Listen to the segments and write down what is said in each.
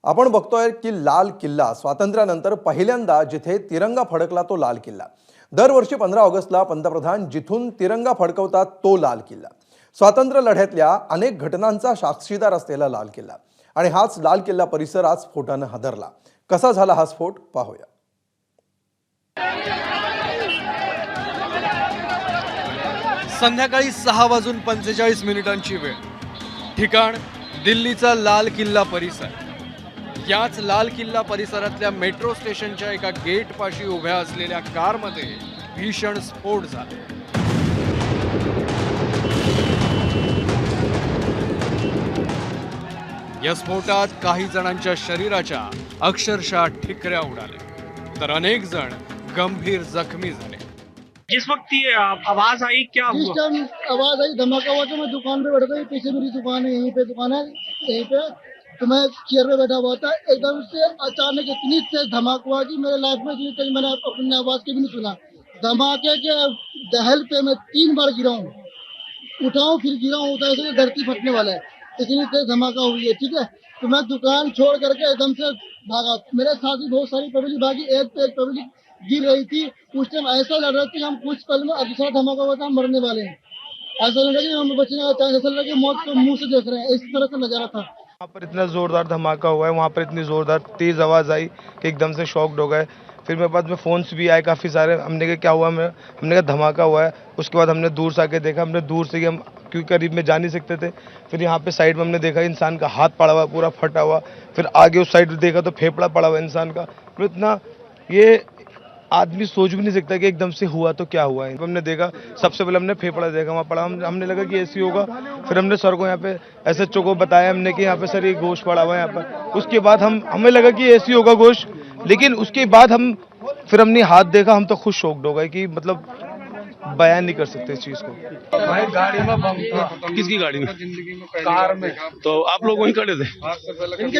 आपण बघतोय की लाल किल्ला स्वातंत्र्यानंतर पहिल्यांदा जिथे तिरंगा फडकला तो लाल किल्ला। दरवर्षी 15 ऑगस्टला पंतप्रधान जिथून तिरंगा फडकवतात तो लाल किल्ला। स्वातंत्र्य लढ्यातल्या अनेक घटनांचा साक्षीदार असलेला लाल किल्ला आणि हाच लाल किल्ला परिसर आज स्फोटाने हादरला। कसा झाला हा स्फोट पाहूया। संध्याकाळी 6:45 वेळ, ठिकाण दिल्लीचा लाल किल्ला परिसर। याच लाल किल्ला परिसरातल्या मेट्रो स्टेशनच्या एका गेट पाशी उभ्या असलेल्या कारमध्ये भीषण स्फोट झाला। या स्फोटात काही जणांच्या शरीराच्या अक्षरशः ठिकऱ्या उडाल्या, तर अनेक जण गंभीर जखमी झाले। जिस वक्त ये आवाज आई, क्या जिस हुआ? टाइम आवाज आई, धमाका हुआ तो मैं दुकान पे बैठा था। पीछे मेरी दुकान है, यहीं पे दुकान है, यहीं पे तो मैं चेयर पे बैठा हुआ था। एकदम से अचानक इतनी तेज धमाका हुआ कि मेरे लाइफ में इतनी तेज मैंने अपनी आवाज के भी नहीं सुना। धमाके के दहल पे मैं 3 बार गिरा हूँ, उठाऊं फिर गिरा हूँ, तो ऐसे धरती फटने वाला है, इतनी तेज धमाका हुई है। ठीक है, तो मैं दुकान छोड़ करके एकदम से भागा। मेरे साथ भी बहुत सारी पब्लिक भागी, एक पे एक पब्लिक गिर रही थी। उस टाइम ऐसा लग रहा था कि हम कुछ पल में दूसरा धमाका हुआ था, हम मरने वाले हैं। ऐसा लग रहा कि हम बचने का चांस, ऐसा लग रहा कि मौत को मुंह से देख रहे हैं, इस तरह का नजारा था। वहाँ पर इतना जोरदार धमाका हुआ है, वहाँ पर इतनी जोरदार तेज आवाज़ आई कि एकदम से शॉक्ड हो गए। फिर मेरे पास में फ़ोन्स भी आए काफ़ी सारे। हमने कहा क्या हुआ, हमने कहा धमाका हुआ है। उसके बाद हमने दूर से आके देखा, हमने दूर से ही, हम क्योंकि करीब में जा नहीं सकते थे। फिर यहाँ पे साइड में हमने देखा इंसान का हाथ पड़ा हुआ, पूरा फटा हुआ। फिर आगे उस साइड देखा तो फेफड़ा पड़ा हुआ इंसान का। फिर इतना ये आदमी सोच भी नहीं सकता कि एकदम से हुआ तो क्या हुआ है। हमने देखा, सबसे पहले हमने फेफड़ा देखा, वहाँ पड़ा। हमने लगा कि ऐसी होगा। फिर हमने सर को यहाँ पे एसएचओ को बताया हमने कि यहाँ पे सर ये गोश्त पड़ा हुआ है यहाँ पर। उसके बाद हमें लगा कि ऐसी होगा गोश्त, लेकिन उसके बाद फिर हमने हाथ देखा, हम तो खुद शॉक्ड हो गए कि मतलब बयान नहीं कर सकते इस चीज को। भाई गाड़ी में बम था। किसकी गाड़ी में? कार में। तो आप लोग वहीं खड़े थे?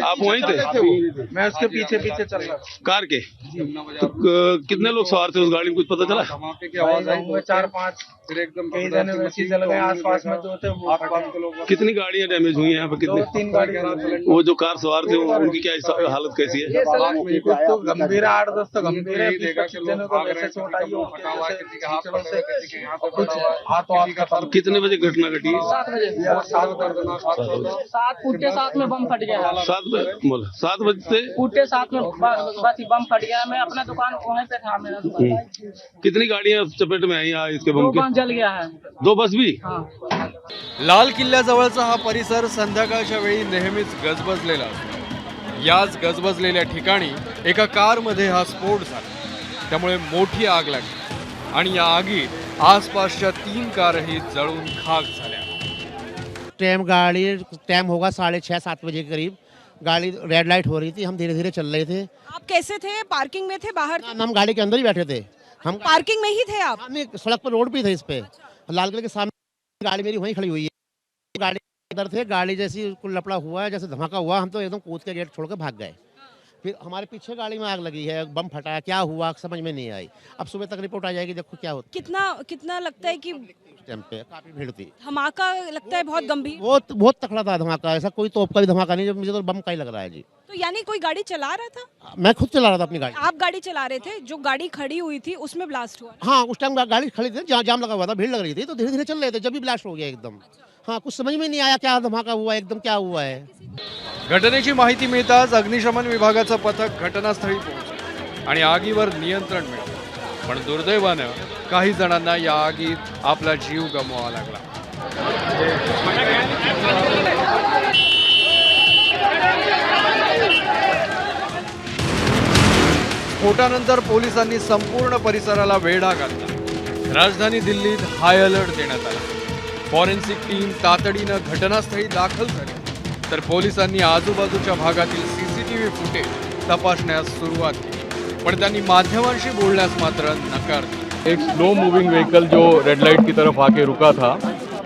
आप वहीं थे? मैं उसके पीछे पीछे चल रहा था। कार के? तो कितने लोग सवार थे उस गाड़ी में, कुछ पता चला? धमाके की आवाज आई, 4-5 फिर एकदम कई जने वैसे जल गए। आसपास में जो थे वो फटे। कितनी गाड़ियां डैमेज हुई हैं यहाँ पे? कितने? 2-3 गाड़ी। वो जो कार सवार थे उनकी क्या हालत कैसी है? कुछ तो गंभीर है, 8-10 तो गंभीर है। कुछ जनों को वैसे चोट आई हो, कुछ हाथों हाथ का। कितने बजे घटना घटी? 7 बजे। 7 फुट के साथ में बम फट गया। 7 बजे बोला? 7 बजे से फुट के साथ में बस बम फट गया। मैं अपना दुकान वहीं पे था, मेरा दुकान। कितनी गाड़ियां चपेट में आई इसके बम 2 के? बस जल गया है। 2 बस भी? हाँ। लाल किल्ल्याजवळचा हा परिसर संध्याकाळच्या वेळी नेहमीच गजबजलेला असतो। याच गजबजलेल्या ठिकाणी एका कारमध्ये हा स्फोट झाला, त्यामुळे मोठी आग लागली आणि या आगीत आसपासच्या 3 कारही जळून खाक झाल्या। टाइम होगा 6:30-7 बजे के करीब। गाड़ी रेड लाइट हो रही थी, हम धीरे धीरे चल रहे थे। आप कैसे थे? पार्किंग में थे, बाहर थे? हम गाड़ी के अंदर ही बैठे थे। हम पार्किंग में ही थे आप? नहीं, सड़क पर रोड पे थे। इस पे लाल किले के सामने गाड़ी मेरी वहीं खड़ी हुई है। गाड़ी अंदर थे, गाड़ी जैसी कुल लपड़ा हुआ है, जैसे धमाका हुआ, हम तो एकदम कूद के गेट छोड़ के भाग गए। फिर हमारे पीछे गाड़ी में आग लगी है, बम फटा है, क्या हुआ समझ में नहीं आई। अब सुबह तक रिपोर्ट आ जाएगी, देखो क्या होता। कितना लगता है कि टाइम पे काफी भीड़ थी। धमाका लगता है बहुत गंभीर? बहुत तकड़ा था धमाका। ऐसा कोई तोप का भी धमाका नहीं, मुझे तो बम का ही लग रहा है जी। तो यानी कोई गाड़ी चला रहा था? मैं खुद चला रहा था अपनी गाड़ी। आप गाड़ी चला रहे थे, जो गाड़ी खड़ी हुई थी उसमें ब्लास्ट हुआ? हाँ, उस टाइम गाड़ी खड़ी थी, जहाँ जाम लगा हुआ था, भीड़ लग रही थी, तो धीरे धीरे चल रहे थे, जब भी ब्लास्ट हो गया एकदम। हाँ, कुछ समझ में नहीं आया क्या धमाका हुआ, एकदम क्या हुआ है। घटनेची माहिती मिळताच अग्निशमन विभागाचं पथक घटनास्थळी पोहोचलं आणि आगीवर नियंत्रण मिळवलं, पण दुर्दैवानं काही जणांना या आगीत आपला जीव गमवावा लागला। स्फोटानंतर पोलिसांनी संपूर्ण परिसराला वेढा घातला। राजधानी दिल्लीत हाय अलर्ट देण्यात आला। फॉरेन्सिक टीम तातडीनं घटनास्थळी दाखल झाली, तर पोलिसांनी आजूबाजूच्या भागातील सीसीटीव्ही फुटेज तपासण्यास सुरुवात केली, पण त्यांनी माध्यमांशी बोलण्यास मात्र नकार दिला। एक स्लो मूविंग व्हीकल जो रेड लाइट की तरफ आके रुका था,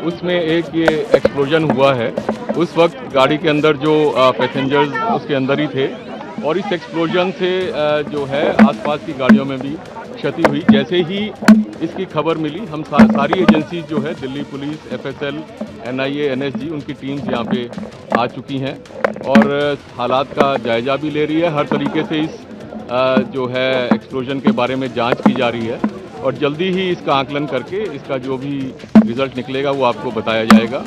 उसमें एक ये एक्सप्लोजन हुआ है। उस वक्त गाड़ी के अंदर जो पैसेंजर्स उसके अंदर ही थे, और इस एक्सप्लोजन से जो है आसपास की गाड़ियों में भी क्षति हुई। जैसे ही इसकी खबर मिली हम सारी एजेंसी जो है Delhi police, FSL, NIA, NSG उनकी टीम्स यहाँ पे आ चुकी हैं और हालात का जायजा भी ले रही है। हर तरीके से इस जो है एक्सप्लोजन के बारे में जांच की जा रही है और जल्दी ही इसका आकलन करके इसका जो भी रिजल्ट निकलेगा वो आपको बताया जाएगा।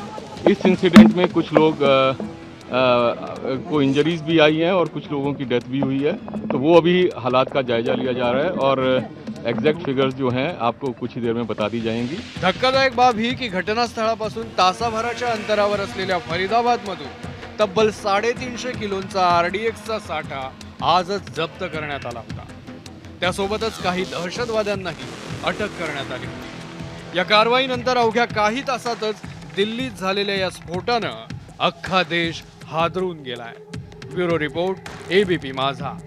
इस इंसिडेंट में कुछ लोग को इंजरीज भी आई हैं और कुछ लोगों की डेथ भी हुई है, तो वो अभी हालात का जायजा लिया जा रहा है और एक्झॅक्ट फिगर्स जो हैं आपको कुछ ही देर में बता दी जाएंगी। धक्कादायक बाब ही की घटनास्थळापासून तासाभराच्या अंतरावर असलेल्या फरीदाबादमधून तब्बल 350 किलोंचा RDXचा साठा आजच जप्त करण्यात आला होता। त्यासोबतच काही दहशतवाद्यांनाही अटक करण्यात आली होती। या कारवाईनंतर अवघ्या काही तासातच दिल्लीत झालेल्या या स्फोटानं अख्खा देश हादरून गेलाय। ब्युरो रिपोर्ट, ABP माझा।